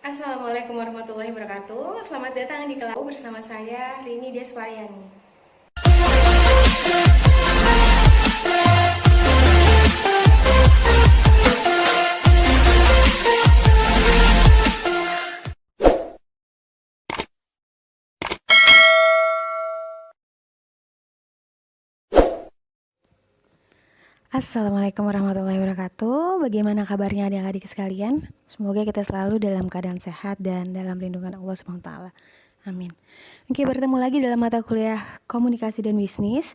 Assalamualaikum warahmatullahi wabarakatuh. Selamat datang di kelas bersama saya Rini Deswariani. Assalamualaikum warahmatullahi wabarakatuh. Bagaimana kabarnya adik-adik sekalian? Semoga kita selalu dalam keadaan sehat dan dalam lindungan Allah SWT. Amin. Oke, bertemu lagi dalam mata kuliah komunikasi dan bisnis.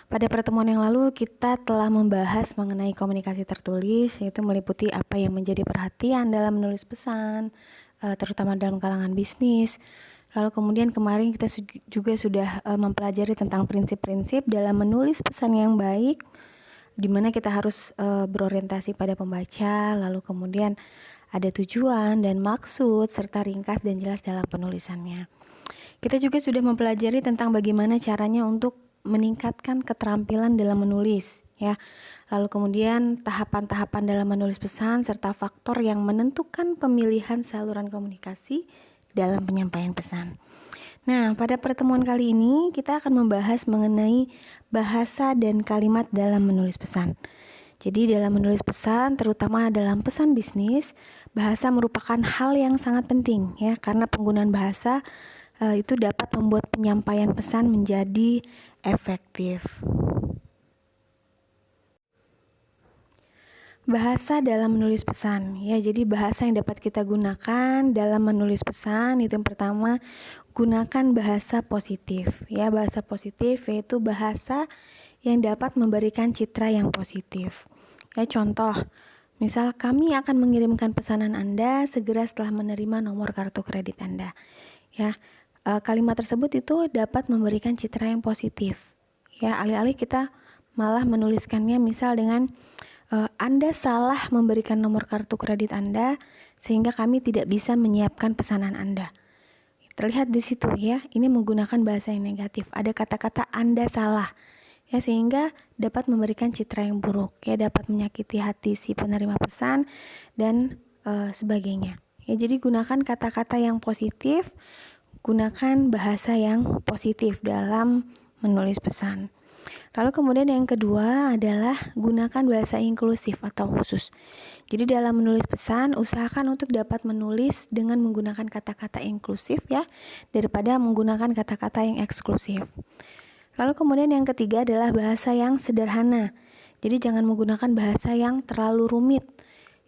Pada pertemuan yang lalu kita telah membahas mengenai komunikasi tertulis, yaitu meliputi apa yang menjadi perhatian dalam menulis pesan, terutama dalam kalangan bisnis. Lalu kemudian kemarin kita juga sudah mempelajari tentang prinsip-prinsip dalam menulis pesan yang baik, di mana kita harus berorientasi pada pembaca, lalu kemudian ada tujuan dan maksud serta ringkas dan jelas dalam penulisannya. Kita juga sudah mempelajari tentang bagaimana caranya untuk meningkatkan keterampilan dalam menulis, ya. Lalu kemudian tahapan-tahapan dalam menulis pesan serta faktor yang menentukan pemilihan saluran komunikasi dalam penyampaian pesan. Nah, pada pertemuan kali ini kita akan membahas mengenai bahasa dan kalimat dalam menulis pesan. Jadi dalam menulis pesan, terutama dalam pesan bisnis, bahasa merupakan hal yang sangat penting, ya, karena penggunaan bahasa itu dapat membuat penyampaian pesan menjadi efektif. Bahasa dalam menulis pesan, ya, jadi bahasa yang dapat kita gunakan dalam menulis pesan itu yang pertama, gunakan bahasa positif, ya. Bahasa positif yaitu bahasa yang dapat memberikan citra yang positif. Ya, contoh, misal kami akan mengirimkan pesanan Anda segera setelah menerima nomor kartu kredit Anda. Ya, kalimat tersebut itu dapat memberikan citra yang positif. Ya, alih-alih kita malah menuliskannya misal dengan Anda salah memberikan nomor kartu kredit Anda sehingga kami tidak bisa menyiapkan pesanan Anda. Terlihat di situ, ya, ini menggunakan bahasa yang negatif. Ada kata-kata Anda salah, ya, sehingga dapat memberikan citra yang buruk, ya, dapat menyakiti hati si penerima pesan dan sebagainya. Ya, jadi gunakan kata-kata yang positif, gunakan bahasa yang positif dalam menulis pesan. Lalu kemudian yang kedua adalah gunakan bahasa inklusif atau khusus. Jadi dalam menulis pesan, usahakan untuk dapat menulis dengan menggunakan kata-kata inklusif, ya, daripada menggunakan kata-kata yang eksklusif. Lalu kemudian yang ketiga adalah bahasa yang sederhana. Jadi jangan menggunakan bahasa yang terlalu rumit,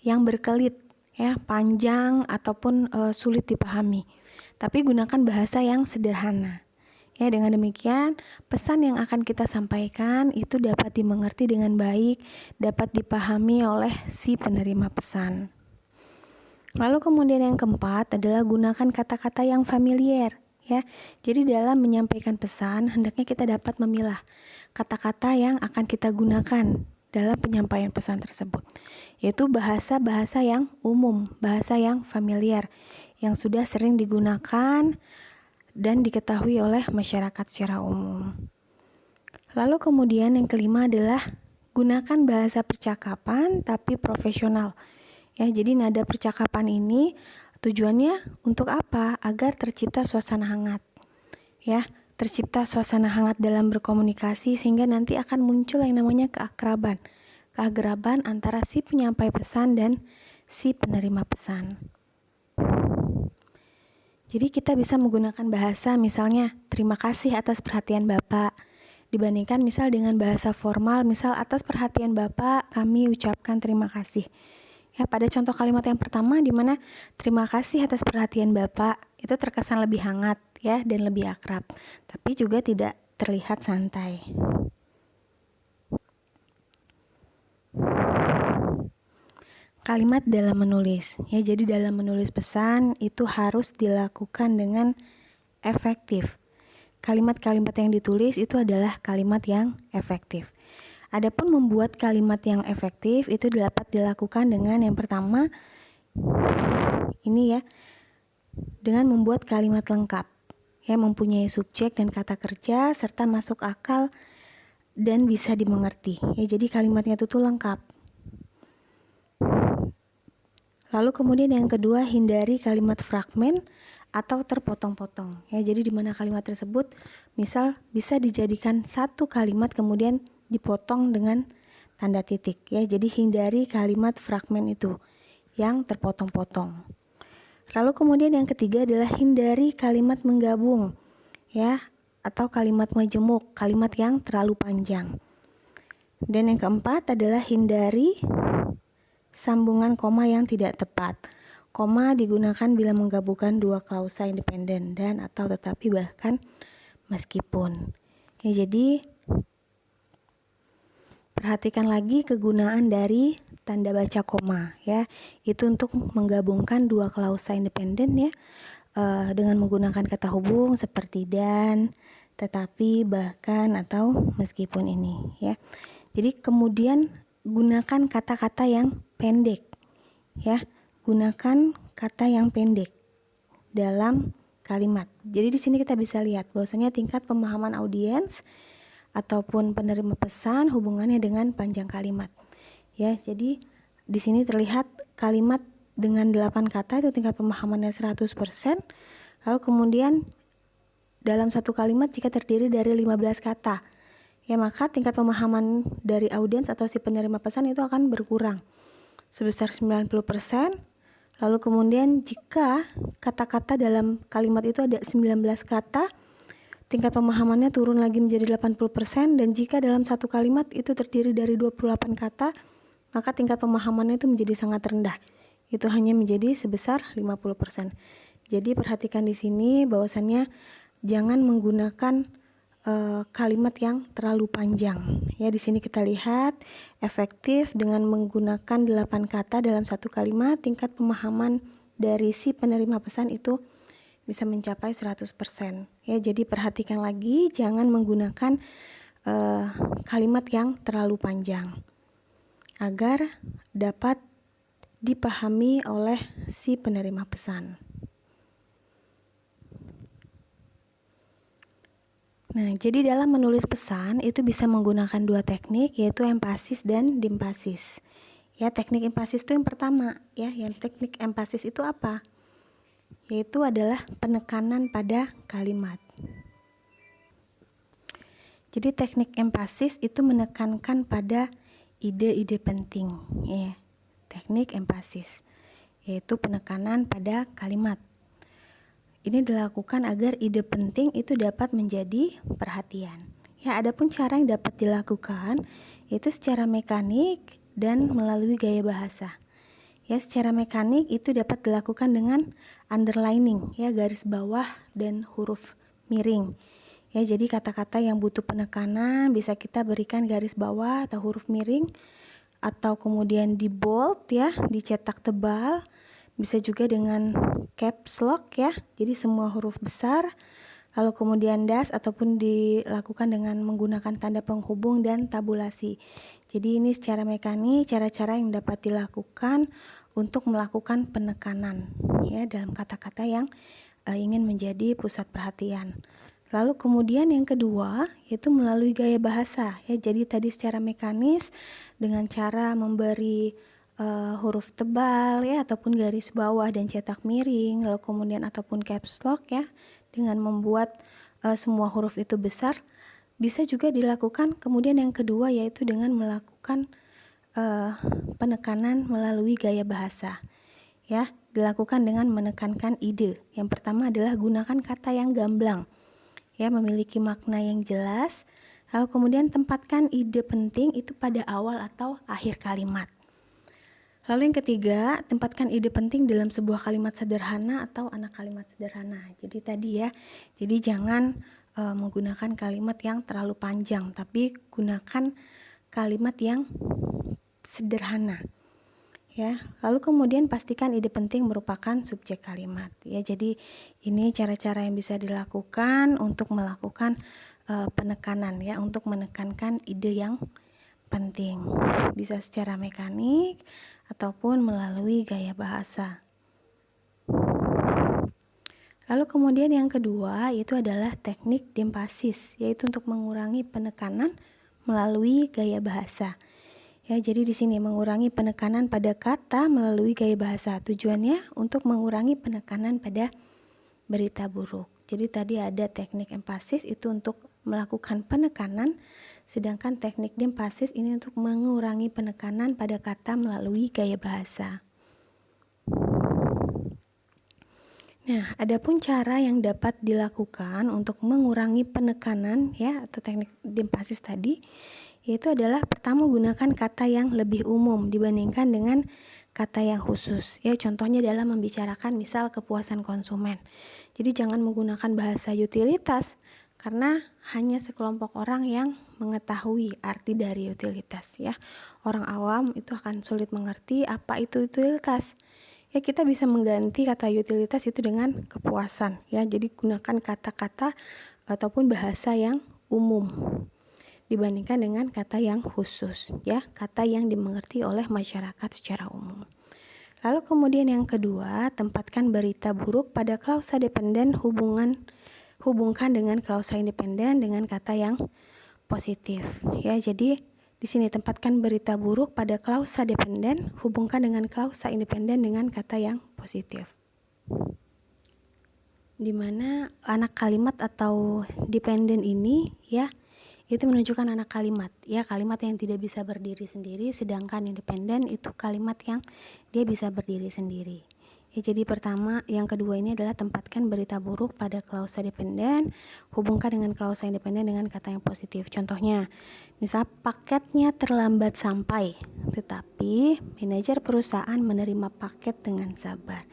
yang berkelit, ya, panjang ataupun sulit dipahami. Tapi gunakan bahasa yang sederhana. Ya, dengan demikian pesan yang akan kita sampaikan itu dapat dimengerti dengan baik, dapat dipahami oleh si penerima pesan. Lalu kemudian yang keempat adalah gunakan kata-kata yang familiar, ya. Jadi dalam menyampaikan pesan hendaknya kita dapat memilah kata-kata yang akan kita gunakan dalam penyampaian pesan tersebut, yaitu bahasa-bahasa yang umum, bahasa yang familiar, yang sudah sering digunakan dan diketahui oleh masyarakat secara umum. Lalu kemudian yang kelima adalah gunakan bahasa percakapan tapi profesional. Ya, jadi nada percakapan ini tujuannya untuk apa? Agar tercipta suasana hangat. Ya, tercipta suasana hangat dalam berkomunikasi sehingga nanti akan muncul yang namanya keakraban. Keakraban antara si penyampai pesan dan si penerima pesan. Jadi kita bisa menggunakan bahasa misalnya terima kasih atas perhatian Bapak, dibandingkan misal dengan bahasa formal, misal atas perhatian Bapak kami ucapkan terima kasih. Ya, pada contoh kalimat yang pertama di mana terima kasih atas perhatian Bapak itu terkesan lebih hangat, ya, dan lebih akrab, tapi juga tidak terlihat santai. Kalimat dalam menulis, ya, jadi dalam menulis pesan itu harus dilakukan dengan efektif. Kalimat-kalimat yang ditulis itu adalah kalimat yang efektif. Adapun membuat kalimat yang efektif itu dapat dilakukan dengan yang pertama ini, ya, dengan membuat kalimat lengkap, ya, mempunyai subjek dan kata kerja serta masuk akal dan bisa dimengerti. Ya, jadi kalimatnya itu lengkap. Lalu kemudian yang kedua, hindari kalimat fragmen atau terpotong-potong. Ya, jadi di mana kalimat tersebut misal bisa dijadikan satu kalimat kemudian dipotong dengan tanda titik. Ya, jadi hindari kalimat fragmen itu yang terpotong-potong. Lalu kemudian yang ketiga adalah hindari kalimat menggabung, ya, atau kalimat majemuk, kalimat yang terlalu panjang. Dan yang keempat adalah hindari sambungan koma yang tidak tepat. Koma digunakan bila menggabungkan dua klausa independen dan atau tetapi bahkan meskipun. Ya, jadi perhatikan lagi kegunaan dari tanda baca koma, ya. Itu untuk menggabungkan dua klausa independen, ya, dengan menggunakan kata hubung seperti dan, tetapi, bahkan, atau meskipun ini, ya. Jadi kemudian gunakan kata-kata yang pendek, ya. Gunakan kata yang pendek dalam kalimat. Jadi di sini kita bisa lihat bahwasanya tingkat pemahaman audiens ataupun penerima pesan hubungannya dengan panjang kalimat. Ya, jadi di sini terlihat kalimat dengan 8 kata itu tingkat pemahamannya 100%. Lalu kemudian dalam satu kalimat jika terdiri dari 15 kata, ya maka tingkat pemahaman dari audiens atau si penerima pesan itu akan berkurang sebesar 90%. Lalu kemudian jika kata-kata dalam kalimat itu ada 19 kata, tingkat pemahamannya turun lagi menjadi 80%, dan jika dalam satu kalimat itu terdiri dari 28 kata, maka tingkat pemahamannya itu menjadi sangat rendah. Itu hanya menjadi sebesar 50%. Jadi perhatikan di sini bahwasannya jangan menggunakan kalimat yang terlalu panjang. Ya, di sini kita lihat efektif dengan menggunakan 8 kata dalam satu kalimat, tingkat pemahaman dari si penerima pesan itu bisa mencapai 100%. Ya, jadi perhatikan lagi jangan menggunakan kalimat yang terlalu panjang agar dapat dipahami oleh si penerima pesan. Nah, jadi dalam menulis pesan itu bisa menggunakan dua teknik, yaitu empasis dan dimpasis. Ya, teknik empasis itu yang pertama, ya. Yang teknik empasis itu apa? Yaitu adalah penekanan pada kalimat. Jadi teknik empasis itu menekankan pada ide-ide penting, ya. Teknik empasis yaitu penekanan pada kalimat. Ini dilakukan agar ide penting itu dapat menjadi perhatian. Ya, adapun cara yang dapat dilakukan itu secara mekanik dan melalui gaya bahasa. Ya, secara mekanik itu dapat dilakukan dengan underlining, ya, garis bawah dan huruf miring. Ya, jadi kata-kata yang butuh penekanan bisa kita berikan garis bawah atau huruf miring, atau kemudian di bold, ya, dicetak tebal. Bisa juga dengan caps lock, ya, jadi semua huruf besar. Lalu kemudian dash ataupun dilakukan dengan menggunakan tanda penghubung dan tabulasi. Jadi ini secara mekanik cara-cara yang dapat dilakukan untuk melakukan penekanan, ya, dalam kata-kata yang ingin menjadi pusat perhatian. Lalu kemudian yang kedua yaitu melalui gaya bahasa, ya. Jadi tadi secara mekanis dengan cara memberi huruf tebal, ya, ataupun garis bawah dan cetak miring, lalu kemudian ataupun caps lock, ya, dengan membuat semua huruf itu besar. Bisa juga dilakukan kemudian yang kedua yaitu dengan melakukan penekanan melalui gaya bahasa, ya, dilakukan dengan menekankan ide. Yang pertama adalah gunakan kata yang gamblang, ya, memiliki makna yang jelas. Lalu kemudian tempatkan ide penting itu pada awal atau akhir kalimat. Lalu yang ketiga, tempatkan ide penting dalam sebuah kalimat sederhana atau anak kalimat sederhana. Jadi tadi, ya, jadi jangan menggunakan kalimat yang terlalu panjang, tapi gunakan kalimat yang sederhana, ya. Lalu kemudian pastikan ide penting merupakan subjek kalimat, ya. Jadi ini cara-cara yang bisa dilakukan untuk melakukan penekanan, ya, untuk menekankan ide yang penting. Bisa secara mekanik ataupun melalui gaya bahasa. Lalu kemudian yang kedua itu adalah teknik dimpasis, yaitu untuk mengurangi penekanan melalui gaya bahasa. Ya, jadi di sini mengurangi penekanan pada kata melalui gaya bahasa. Tujuannya untuk mengurangi penekanan pada berita buruk. Jadi tadi ada teknik empasis itu untuk melakukan penekanan, sedangkan teknik dempasis ini untuk mengurangi penekanan pada kata melalui gaya bahasa. Nah, adapun cara yang dapat dilakukan untuk mengurangi penekanan ya atau teknik dempasis tadi, yaitu adalah pertama gunakan kata yang lebih umum dibandingkan dengan kata yang khusus. Ya, contohnya dalam membicarakan misal kepuasan konsumen. Jadi jangan menggunakan bahasa utilitas karena hanya sekelompok orang yang mengetahui arti dari utilitas ya. Orang awam itu akan sulit mengerti apa itu utilitas. Ya, kita bisa mengganti kata utilitas itu dengan kepuasan ya. Jadi gunakan kata-kata ataupun bahasa yang umum dibandingkan dengan kata yang khusus ya, kata yang dimengerti oleh masyarakat secara umum. Lalu kemudian yang kedua, tempatkan berita buruk pada klausa dependen, hubungkan dengan klausa independen dengan kata yang positif ya. Jadi di sini tempatkan berita buruk pada klausa dependen, hubungkan dengan klausa independen dengan kata yang positif. Dimana anak kalimat atau dependen ini ya itu menunjukkan anak kalimat ya, kalimat yang tidak bisa berdiri sendiri, sedangkan independen itu kalimat yang dia bisa berdiri sendiri ya. Jadi pertama, yang kedua ini adalah tempatkan berita buruk pada klausa dependen, hubungkan dengan klausa independen dengan kata yang positif. Contohnya misal paketnya terlambat sampai, tetapi manajer perusahaan menerima paket dengan sabar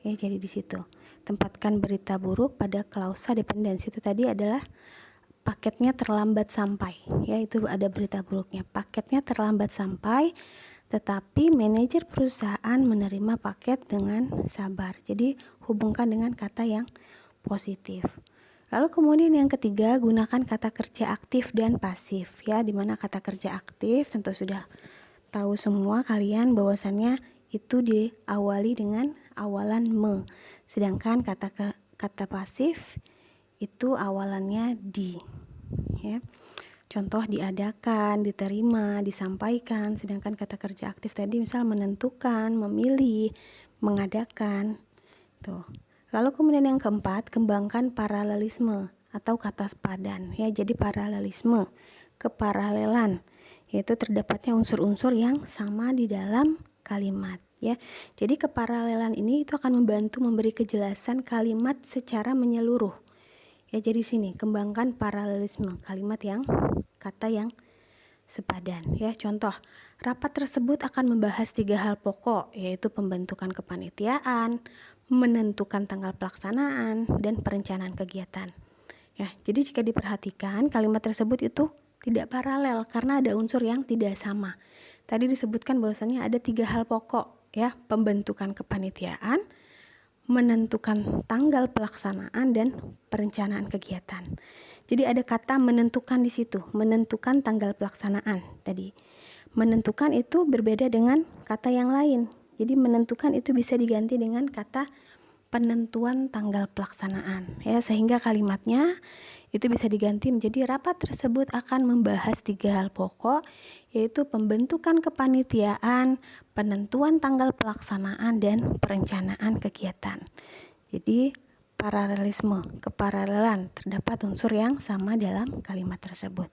ya. Jadi di situ tempatkan berita buruk pada klausa dependen, itu tadi adalah paketnya terlambat sampai ya, itu ada berita buruknya, paketnya terlambat sampai tetapi manajer perusahaan menerima paket dengan sabar. Jadi hubungkan dengan kata yang positif. Lalu kemudian yang ketiga, gunakan kata kerja aktif dan pasif ya, dimana kata kerja aktif tentu sudah tahu semua kalian bahwasannya itu diawali dengan awalan me, sedangkan kata pasif itu awalannya di ya. Contoh diadakan, diterima, disampaikan, sedangkan kata kerja aktif tadi misal menentukan, memilih, mengadakan. Tuh. Lalu kemudian yang keempat, kembangkan paralelisme atau kata sepadan ya. Jadi paralelisme, keparalelan, yaitu terdapatnya unsur-unsur yang sama di dalam kalimat ya. Jadi keparalelan ini itu akan membantu memberi kejelasan kalimat secara menyeluruh. Ya, jadi sini kembangkan paralelisme kalimat yang kata yang sepadan ya. Contoh, rapat tersebut akan membahas 3 hal pokok, yaitu pembentukan kepanitiaan, menentukan tanggal pelaksanaan, dan perencanaan kegiatan. Ya, jadi jika diperhatikan kalimat tersebut itu tidak paralel karena ada unsur yang tidak sama. Tadi disebutkan bahwasannya ada 3 hal pokok ya, pembentukan kepanitiaan, menentukan tanggal pelaksanaan, dan perencanaan kegiatan. Jadi ada kata menentukan di situ, menentukan tanggal pelaksanaan tadi. Menentukan itu berbeda dengan kata yang lain. Jadi menentukan itu bisa diganti dengan kata penentuan tanggal pelaksanaan ya, sehingga kalimatnya itu bisa diganti menjadi rapat tersebut akan membahas 3 hal pokok, yaitu pembentukan kepanitiaan, penentuan tanggal pelaksanaan, dan perencanaan kegiatan. Jadi paralelisme, keparalelan, terdapat unsur yang sama dalam kalimat tersebut.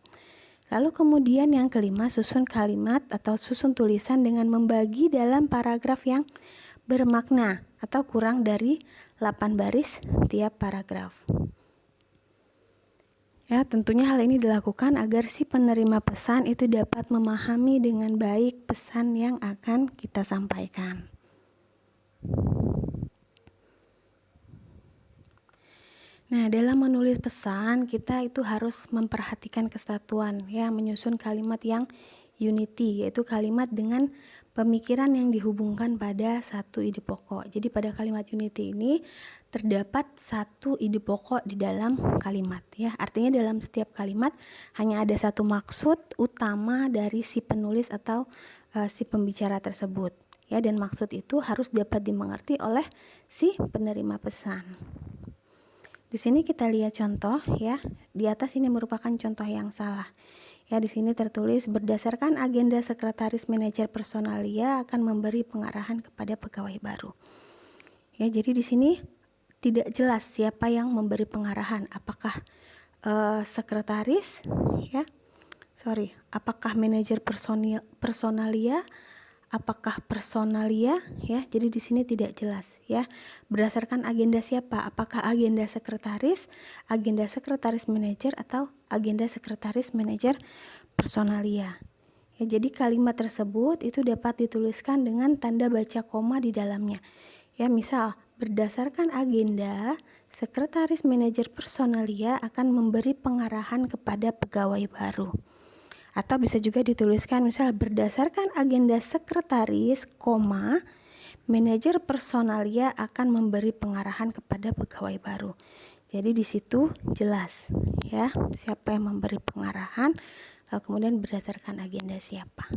Lalu kemudian yang kelima, susun kalimat atau susun tulisan dengan membagi dalam paragraf yang bermakna atau kurang dari 8 baris tiap paragraf. Ya, tentunya hal ini dilakukan agar si penerima pesan itu dapat memahami dengan baik pesan yang akan kita sampaikan. Nah, dalam menulis pesan kita itu harus memperhatikan kesatuan ya, menyusun kalimat yang unity, yaitu kalimat dengan pemikiran yang dihubungkan pada satu ide pokok. Jadi pada kalimat unity ini terdapat satu ide pokok di dalam kalimat ya. Artinya dalam setiap kalimat hanya ada satu maksud utama dari si penulis atau si pembicara tersebut ya, dan maksud itu harus dapat dimengerti oleh si penerima pesan. Di sini kita lihat contoh ya. Di atas ini merupakan contoh yang salah. Ya, di sini tertulis berdasarkan agenda sekretaris manajer personalia akan memberi pengarahan kepada pegawai baru. Ya, jadi di sini tidak jelas siapa yang memberi pengarahan, apakah sekretaris, ya, apakah manajer personalia, apakah personalia, ya. Jadi di sini tidak jelas, ya. Berdasarkan agenda siapa? Apakah agenda sekretaris manajer, atau agenda sekretaris manajer personalia? Ya, jadi kalimat tersebut itu dapat dituliskan dengan tanda baca koma di dalamnya. Ya, misal berdasarkan agenda sekretaris manajer personalia akan memberi pengarahan kepada pegawai baru. Atau bisa juga dituliskan misal berdasarkan agenda sekretaris, manajer personalia akan memberi pengarahan kepada pegawai baru. Jadi di situ jelas, ya, siapa yang memberi pengarahan, lalu kemudian berdasarkan agenda siapa.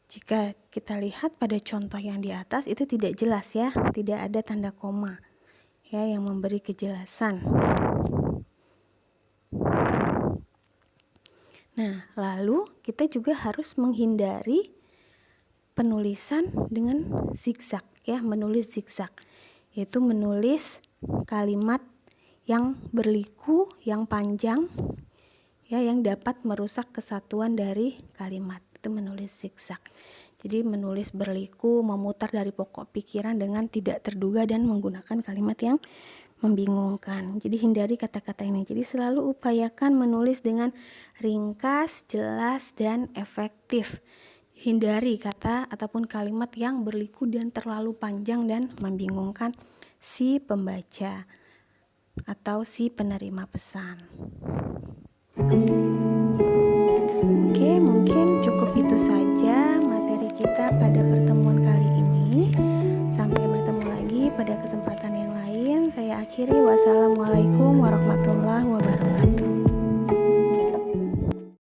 Jika kita lihat pada contoh yang di atas itu tidak jelas, ya, tidak ada tanda koma, ya, yang memberi kejelasan. Nah, lalu kita juga harus menghindari penulisan dengan zigzag, ya, menulis zigzag, yaitu menulis kalimat yang berliku, yang panjang, ya, yang dapat merusak kesatuan dari kalimat. Itu menulis zigzag. Jadi menulis berliku, memutar dari pokok pikiran dengan tidak terduga dan menggunakan kalimat yang membingungkan. Jadi hindari kata-kata ini. Jadi selalu upayakan menulis dengan ringkas, jelas, dan efektif. Hindari kata ataupun kalimat yang berliku dan terlalu panjang dan membingungkan si pembaca atau si penerima pesan. Oke, mungkin cukup itu saja materi kita pada pertemuan kali ini. Sampai bertemu lagi pada kesempatan yang lain. Saya akhiri, wassalamualaikum warahmatullahi wabarakatuh.